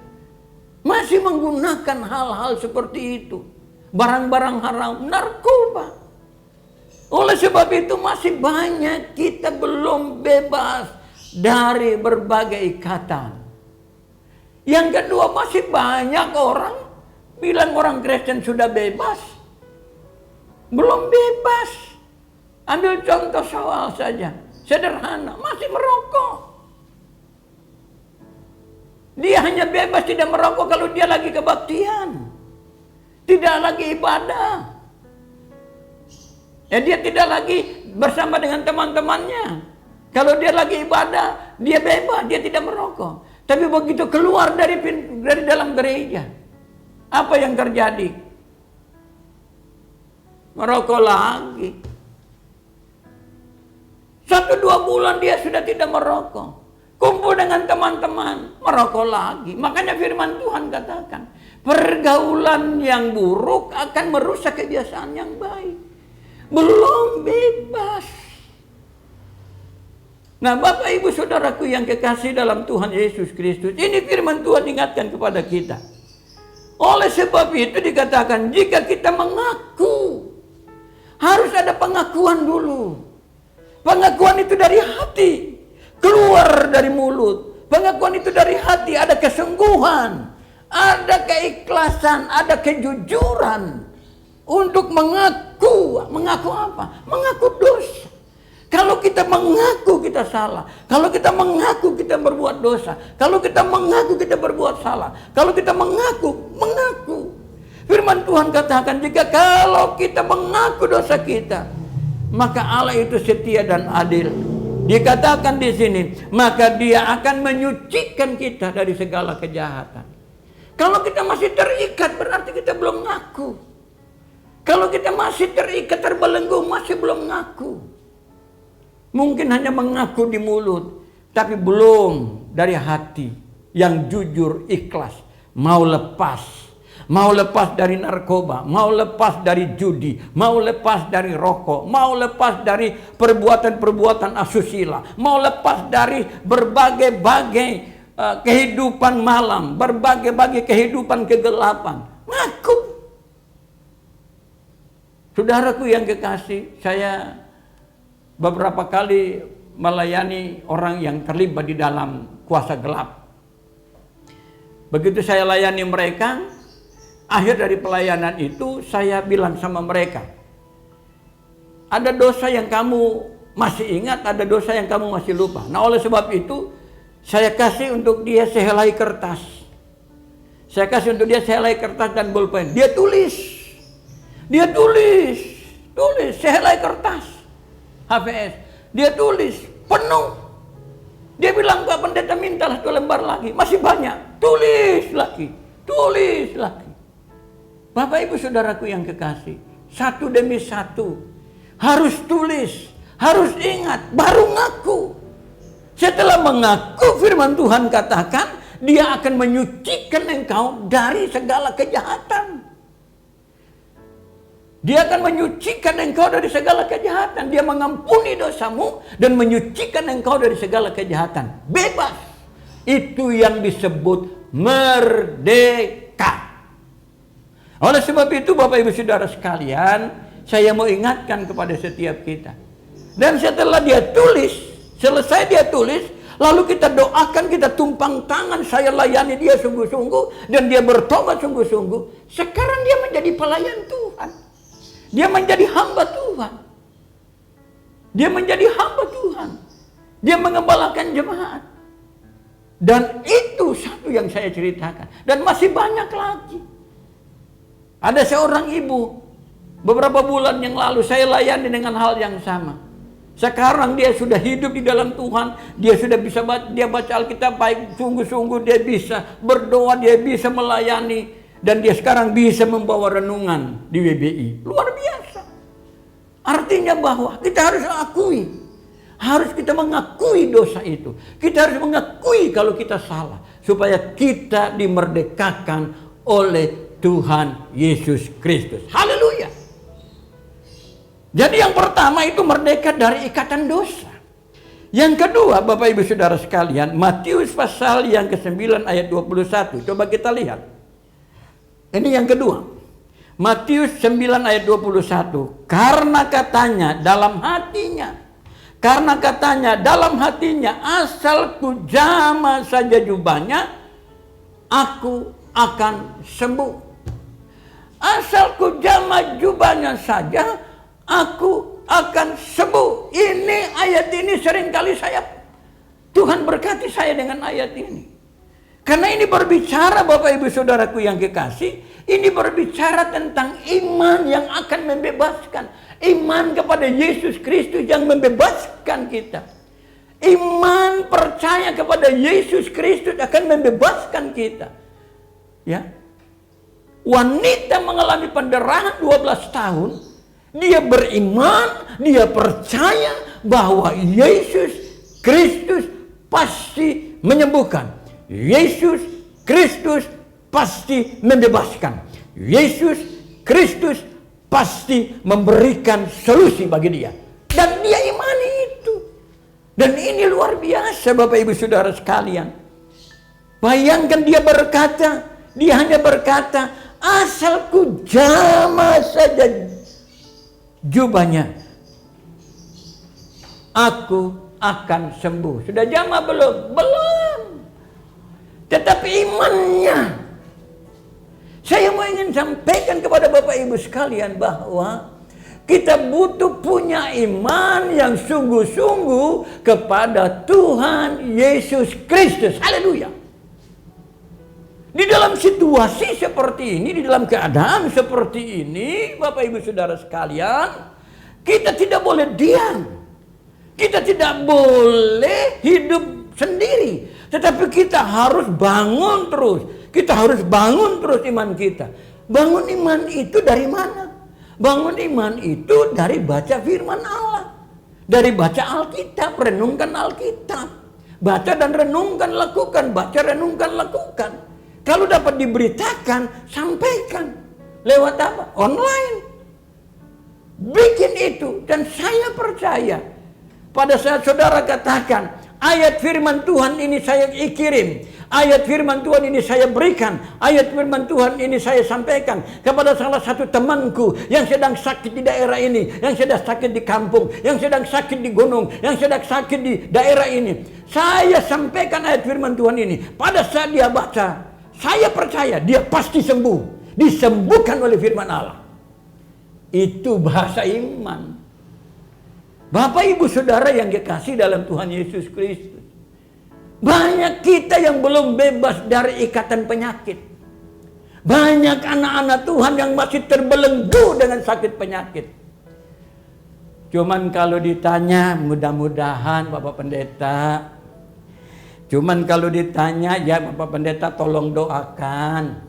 S4: masih menggunakan hal-hal seperti itu. Barang-barang haram, narkoba. Oleh sebab itu masih banyak kita belum bebas dari berbagai ikatan. Yang kedua, masih banyak orang bilang orang Kristen sudah bebas. Belum bebas. Ambil contoh soal saja, sederhana, masih merokok. Dia hanya bebas tidak merokok kalau dia lagi kebaktian, tidak lagi ibadah. Dia tidak lagi bersama dengan teman-temannya. Kalau dia lagi ibadah, dia bebas, dia tidak merokok. Tapi begitu keluar dari dalam gereja, apa yang terjadi? Merokok lagi. 1-2 bulan dia sudah tidak merokok. Kumpul dengan teman-teman, merokok lagi. Makanya firman Tuhan katakan, pergaulan yang buruk akan merusak kebiasaan yang baik. Belum bebas. Nah, Bapak Ibu Saudaraku yang kekasih dalam Tuhan Yesus Kristus, ini firman Tuhan ingatkan kepada kita. Oleh sebab itu dikatakan, jika kita mengaku, harus ada pengakuan dulu. Pengakuan itu dari hati, keluar dari mulut. Pengakuan itu dari hati, ada kesungguhan, ada keikhlasan, ada kejujuran untuk mengaku. Mengaku apa? Mengaku dosa. Kalau kita mengaku kita salah, kalau kita mengaku kita berbuat dosa, kalau kita mengaku kita berbuat salah, kalau kita mengaku. Firman Tuhan katakan, jika kalau kita mengaku dosa kita, maka Allah itu setia dan adil. Dikatakan di sini, maka Dia akan menyucikan kita dari segala kejahatan. Kalau kita masih terikat, berarti kita belum ngaku. Kalau kita masih terikat, terbelenggu, masih belum ngaku. Mungkin hanya mengaku di mulut, tapi belum dari hati yang jujur, ikhlas, mau lepas. Mau lepas dari narkoba, mau lepas dari judi, mau lepas dari rokok, mau lepas dari perbuatan-perbuatan asusila, mau lepas dari berbagai-bagai kehidupan malam, berbagai-bagai kehidupan kegelapan. Ngaku. Saudaraku yang kekasih, saya beberapa kali melayani orang yang terlibat di dalam kuasa gelap. Begitu saya layani mereka, akhir dari pelayanan itu saya bilang sama mereka, ada dosa yang kamu masih ingat, ada dosa yang kamu masih lupa. Nah, oleh sebab itu saya kasih untuk dia sehelai kertas. Saya kasih untuk dia sehelai kertas dan bolpen. Dia tulis sehelai kertas HVS. Dia tulis penuh. Dia bilang, Pak Pendeta, mintalah 2 lembar lagi. Masih banyak. Tulis lagi. Bapak Ibu Saudaraku yang kekasih, satu demi satu harus tulis, harus ingat, baru ngaku. Setelah mengaku, firman Tuhan katakan, dia akan menyucikan engkau dari segala kejahatan. Dia akan menyucikan engkau dari segala kejahatan. Dia mengampuni dosamu dan menyucikan engkau dari segala kejahatan. Bebas. Itu yang disebut merdeka. Oleh sebab itu Bapak Ibu Saudara sekalian, saya mau ingatkan kepada setiap kita. Dan setelah dia tulis, selesai dia tulis, lalu kita doakan, kita tumpang tangan, saya layani dia sungguh-sungguh, dan dia bertobat sungguh-sungguh. Sekarang dia menjadi pelayan Tuhan. Dia menjadi hamba Tuhan. Dia menjadi hamba Tuhan. Dia mengembalakan jemaat. Dan itu satu yang saya ceritakan. Dan masih banyak lagi. Ada seorang ibu, beberapa bulan yang lalu saya layani dengan hal yang sama. Sekarang dia sudah hidup di dalam Tuhan. Dia sudah bisa dia baca Alkitab baik sungguh-sungguh. Dia bisa berdoa, dia bisa melayani. Dan dia sekarang bisa membawa renungan di WBI. Luar biasa. Artinya bahwa kita harus akui. Harus kita mengakui dosa itu. Kita harus mengakui kalau kita salah. Supaya kita dimerdekakan oleh Tuhan Yesus Kristus. Haleluya. Jadi yang pertama itu merdeka dari ikatan dosa. Yang kedua, Bapak Ibu Saudara sekalian, Matius pasal yang ke-9 ayat 21. Coba kita lihat. Ini yang kedua. Matius 9 ayat 21. Karena katanya dalam hatinya, asal ku jama saja jubahnya, aku akan sembuh. Asal ku jama jubahnya saja, aku akan sembuh. Ini ayat ini seringkali Tuhan berkati saya dengan ayat ini. Karena ini berbicara, Bapak Ibu Saudaraku yang kekasih, ini berbicara tentang iman yang akan membebaskan. Iman kepada Yesus Kristus yang membebaskan kita. Iman percaya kepada Yesus Kristus akan membebaskan kita. Ya. Wanita mengalami pendarahan 12 tahun, dia beriman, dia percaya bahwa Yesus Kristus pasti menyembuhkan. Yesus Kristus pasti membebaskan. Yesus Kristus pasti memberikan solusi bagi dia. Dan dia imani itu. Dan ini luar biasa Bapak Ibu Saudara sekalian. Bayangkan dia hanya berkata, asal ku jama saja jubahnya, aku akan sembuh. Sudah jama belum? Belum. Tetapi imannya, saya mau ingin sampaikan kepada Bapak Ibu sekalian bahwa kita butuh punya iman yang sungguh-sungguh kepada Tuhan Yesus Kristus. Haleluya. Di dalam situasi seperti ini, di dalam keadaan seperti ini, Bapak Ibu Saudara sekalian, kita tidak boleh diam. Kita tidak boleh hidup sendiri. Tetapi kita harus bangun terus. Kita harus bangun terus iman kita. Bangun iman itu dari mana? Bangun iman itu dari baca firman Allah. Dari baca Alkitab, renungkan Alkitab. Baca dan renungkan, lakukan. Baca, renungkan, lakukan. Kalau dapat diberitakan, sampaikan. Lewat apa? Online. Bikin itu. Dan saya percaya, pada saat saudara katakan, ayat firman Tuhan ini saya kirim. Ayat firman Tuhan ini saya berikan. Ayat firman Tuhan ini saya sampaikan kepada salah satu temanku yang sedang sakit di daerah ini, yang sedang sakit di kampung, yang sedang sakit di gunung, yang sedang sakit di daerah ini. Saya sampaikan ayat firman Tuhan ini. Pada saat dia baca, saya percaya dia pasti sembuh. Disembuhkan oleh firman Allah. Itu bahasa iman. Bapak ibu saudara yang dikasih dalam Tuhan Yesus Kristus. Banyak kita yang belum bebas dari ikatan penyakit. Banyak anak-anak Tuhan yang masih terbelenggu dengan sakit penyakit. Cuman kalau ditanya, mudah-mudahan Bapak Pendeta. Cuman kalau ditanya, ya Bapak Pendeta tolong doakan.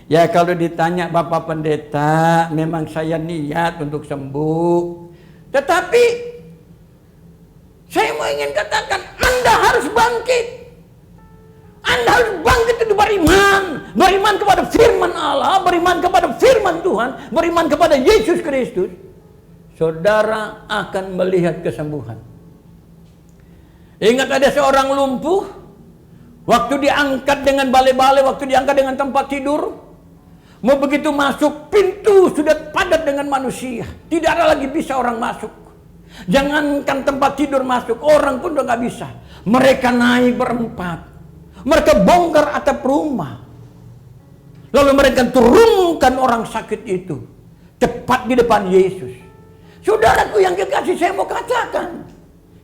S4: Ya kalau ditanya Bapak Pendeta, memang saya niat untuk sembuh. Tetapi saya mau ingin katakan, Anda harus bangkit. Anda harus bangkit itu beriman. Beriman kepada firman Allah, beriman kepada firman Tuhan, beriman kepada Yesus Kristus. Saudara akan melihat kesembuhan. Ingat ada seorang lumpuh, waktu diangkat dengan balai-balai, waktu diangkat dengan tempat tidur, mau begitu masuk, pintu sudah padat dengan manusia. Tidak ada lagi bisa orang masuk. Jangankan tempat tidur masuk, orang pun udah gak bisa. Mereka naik berempat. Mereka bongkar atap rumah. Lalu mereka turunkan orang sakit itu tepat di depan Yesus. Saudaraku yang kekasih, saya mau katakan,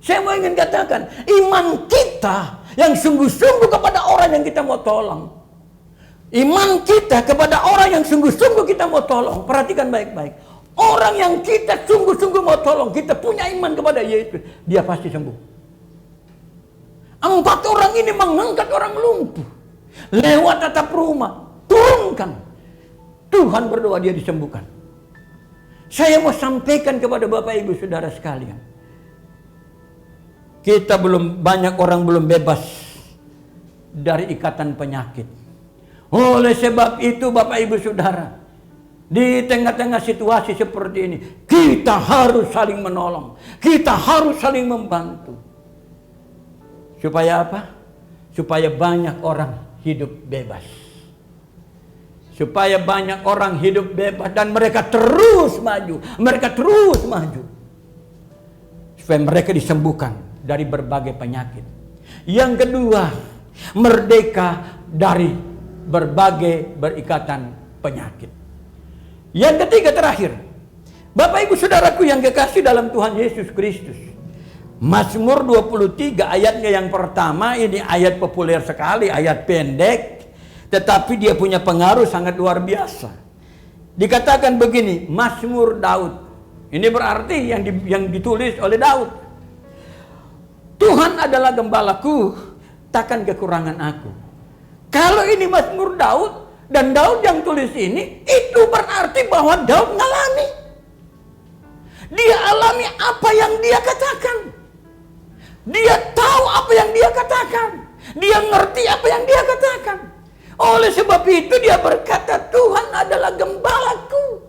S4: saya mau ingin katakan, iman kita yang sungguh-sungguh kepada orang yang kita mau tolong. Iman kita kepada orang yang sungguh-sungguh kita mau tolong. Perhatikan baik-baik. Orang yang kita sungguh-sungguh mau tolong, kita punya iman kepada Yesus, dia pasti sembuh. 4 orang ini mengangkat orang lumpuh lewat atap rumah, turunkan. Tuhan berdoa, dia disembuhkan. Saya mau sampaikan kepada Bapak Ibu Saudara sekalian, kita banyak orang belum bebas dari ikatan penyakit. Oleh sebab itu Bapak Ibu Saudara, di tengah-tengah situasi seperti ini, kita harus saling menolong. Kita harus saling membantu. Supaya apa? Supaya banyak orang hidup bebas. Supaya banyak orang hidup bebas dan mereka terus maju. Mereka terus maju. Supaya mereka disembuhkan dari berbagai penyakit. Yang kedua, merdeka dari berbagai berikatan penyakit. Yang ketiga terakhir, Bapak Ibu Saudaraku yang kekasih dalam Tuhan Yesus Kristus, Mazmur 23 ayatnya yang pertama, ini ayat populer sekali, ayat pendek, tetapi dia punya pengaruh sangat luar biasa. Dikatakan begini, Mazmur Daud. Ini berarti yang ditulis oleh Daud. Tuhan adalah gembalaku, takkan kekurangan aku. Kalau ini Mazmur Daud, dan Daud yang tulis ini, itu berarti bahwa Daud ngalami. Dia alami apa yang dia katakan. Dia tahu apa yang dia katakan. Dia ngerti apa yang dia katakan. Oleh sebab itu dia berkata, Tuhan adalah gembalaku.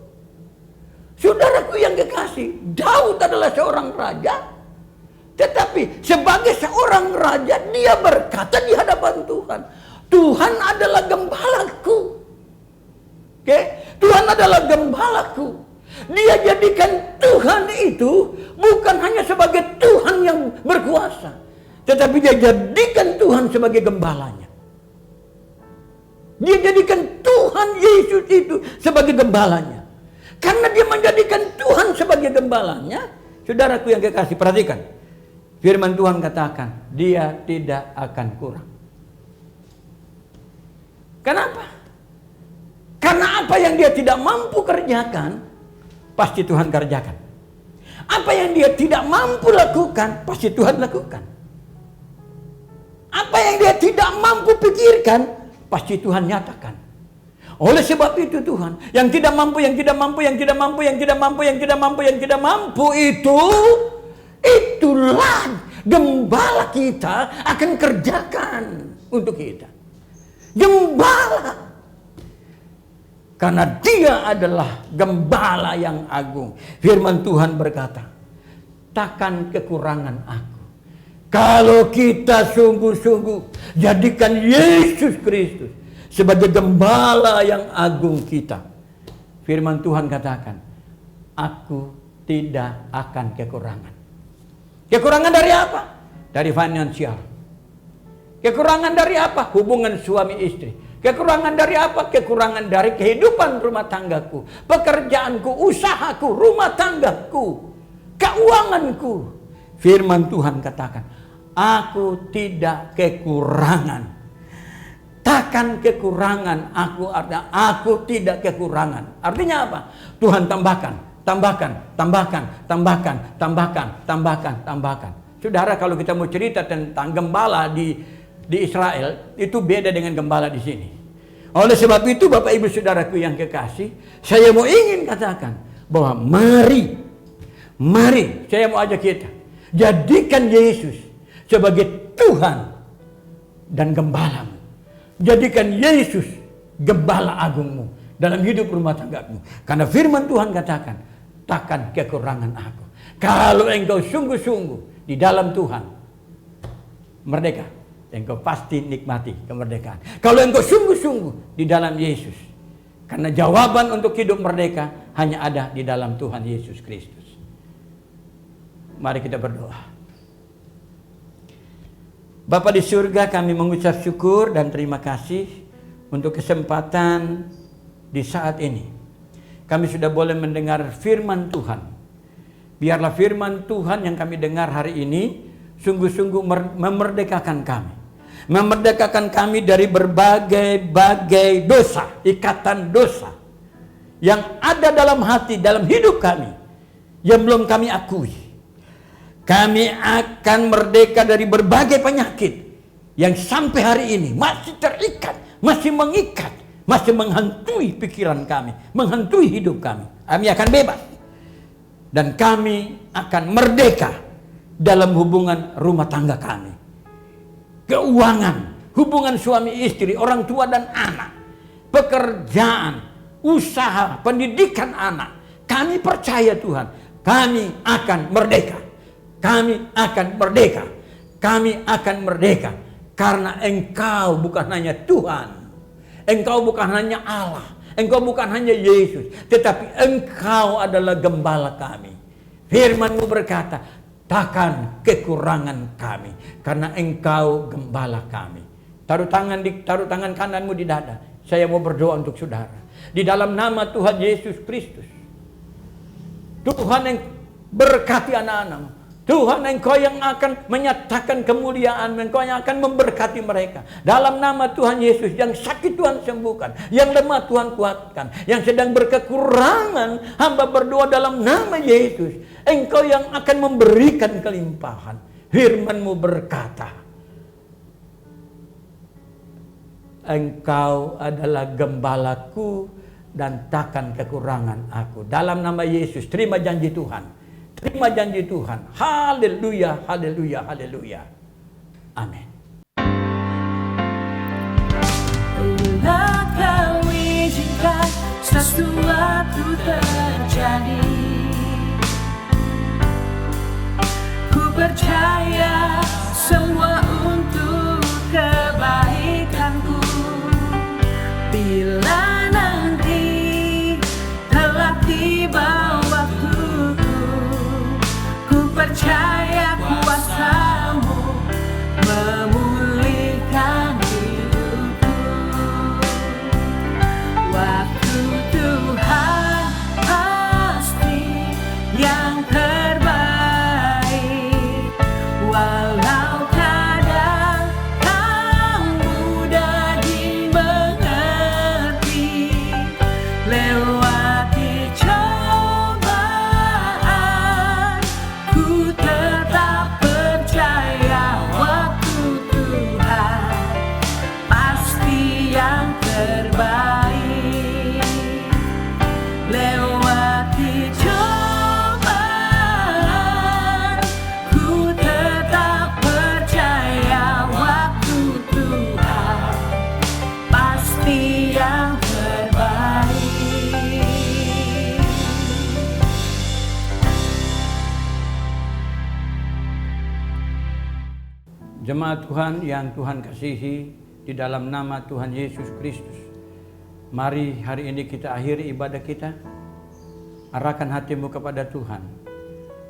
S4: Saudaraku yang kekasih, Daud adalah seorang raja. Tetapi sebagai seorang raja, dia berkata di hadapan Tuhan, Tuhan adalah gembalaku. Oke? Tuhan adalah gembalaku. Dia jadikan Tuhan itu bukan hanya sebagai Tuhan yang berkuasa, tetapi dia jadikan Tuhan sebagai gembalanya. Dia jadikan Tuhan Yesus itu sebagai gembalanya. Karena dia menjadikan Tuhan sebagai gembalanya, saudaraku yang kekasih, perhatikan. Firman Tuhan katakan, dia tidak akan kurang. Kenapa? Karena apa yang dia tidak mampu kerjakan, pasti Tuhan kerjakan. Apa yang dia tidak mampu lakukan, pasti Tuhan lakukan. Apa yang dia tidak mampu pikirkan, pasti Tuhan nyatakan. Oleh sebab itu Tuhan, yang tidak mampu, yang tidak mampu, yang tidak mampu, yang tidak mampu, yang tidak mampu, yang tidak mampu itulah gembala kita akan kerjakan untuk kita. Gembala. Karena dia adalah gembala yang agung. Firman Tuhan berkata, takkan kekurangan aku. Kalau kita sungguh-sungguh jadikan Yesus Kristus sebagai gembala yang agung kita. Firman Tuhan katakan, aku tidak akan kekurangan. Kekurangan dari apa? Dari finansial. Kekurangan dari apa? Hubungan suami istri. Kekurangan dari apa? Kekurangan dari kehidupan rumah tanggaku, pekerjaanku, usahaku, rumah tanggaku, keuanganku. Firman Tuhan katakan, aku tidak kekurangan. Takkan kekurangan, aku tidak kekurangan. Artinya apa? Tuhan tambahkan, tambahkan, tambahkan, tambahkan, tambahkan, tambahkan, tambahkan. Saudara, kalau kita mau cerita tentang gembala di Israel, itu beda dengan gembala di sini. Oleh sebab itu, Bapak Ibu Saudaraku yang kekasih, saya mau ingin katakan bahwa mari saya mau ajak kita, jadikan Yesus sebagai Tuhan dan gembalamu. Jadikan Yesus gembala agungmu dalam hidup rumah tanggamu. Karena firman Tuhan katakan, takkan kekurangan aku. Kalau engkau sungguh-sungguh di dalam Tuhan, merdeka, engkau pasti nikmati kemerdekaan. Kalau engkau sungguh-sungguh di dalam Yesus, karena jawaban untuk hidup merdeka hanya ada di dalam Tuhan Yesus Kristus. Mari kita berdoa. Bapa di surga, kami mengucap syukur dan terima kasih untuk kesempatan di saat ini. Kami sudah boleh mendengar firman Tuhan. Biarlah firman Tuhan yang kami dengar hari ini sungguh-sungguh memerdekakan kami. Memerdekakan kami dari berbagai dosa, ikatan dosa yang ada dalam hati, dalam hidup kami, yang belum kami akui. Kami akan merdeka dari berbagai penyakit yang sampai hari ini masih terikat, masih mengikat, masih menghantui pikiran kami, menghantui hidup kami. Kami akan bebas. Dan kami akan merdeka dalam hubungan rumah tangga kami. Keuangan, hubungan suami istri, orang tua dan anak, pekerjaan, usaha, pendidikan anak. Kami percaya Tuhan, kami akan merdeka. Kami akan merdeka. Kami akan merdeka. Karena Engkau bukan hanya Tuhan. Engkau bukan hanya Allah. Engkau bukan hanya Yesus. Tetapi Engkau adalah gembala kami. Firman-Mu berkata, takkan kekurangan kami. Karena Engkau gembala kami. Taruh tangan kananmu di dada. Saya mau berdoa untuk saudara. Di dalam nama Tuhan Yesus Kristus. Tuhan yang berkati anak-anak-Mu. Tuhan, Engkau yang akan menyatakan kemuliaan, Engkau yang akan memberkati mereka. Dalam nama Tuhan Yesus, yang sakit Tuhan sembuhkan, yang lemah Tuhan kuatkan, yang sedang berkekurangan, hamba berdoa dalam nama Yesus. Engkau yang akan memberikan kelimpahan. Firman-Mu berkata, Engkau adalah gembalaku dan takkan kekurangan aku. Dalam nama Yesus, terima janji Tuhan. Terima janji Tuhan. Haleluya, haleluya, haleluya. Amin.
S5: Bila Kau izinkan sesuatu terjadi, ku percaya semua untuk kebaikanku. Bila nanti telah tiba waktuku, ku percaya kuasa-Mu memulihkan hidupku. Waktu Tuhan pasti yang terbaik, walau kadang tak mudah dimengerti. Lewati cobaan, ku tetap
S4: Jemaat Tuhan yang Tuhan kasihi, di dalam nama Tuhan Yesus Kristus, mari hari ini kita akhiri ibadah kita. Arahkan hatimu kepada Tuhan.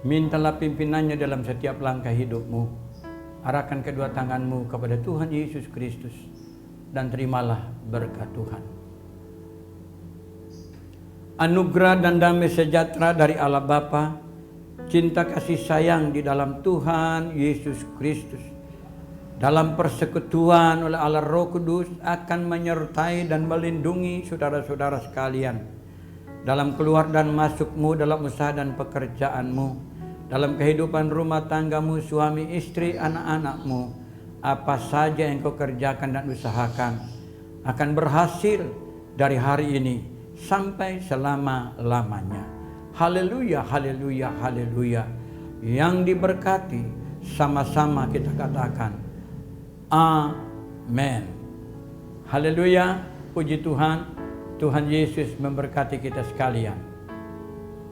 S4: Mintalah pimpinannya dalam setiap langkah hidupmu. Arahkan kedua tanganmu kepada Tuhan Yesus Kristus dan terimalah berkat Tuhan. Anugerah dan damai sejahtera dari Allah Bapa, cinta kasih sayang di dalam Tuhan Yesus Kristus, dalam persekutuan oleh Allah Roh Kudus akan menyertai dan melindungi saudara-saudara sekalian dalam keluar dan masukmu, dalam usaha dan pekerjaanmu, dalam kehidupan rumah tanggamu, suami, istri, anak-anakmu. Apa saja yang kau kerjakan dan usahakan akan berhasil dari hari ini sampai selama-lamanya. Haleluya, haleluya, haleluya. Yang diberkati sama-sama kita katakan amin. Haleluya, puji Tuhan. Tuhan Yesus memberkati kita sekalian.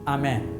S4: Amin.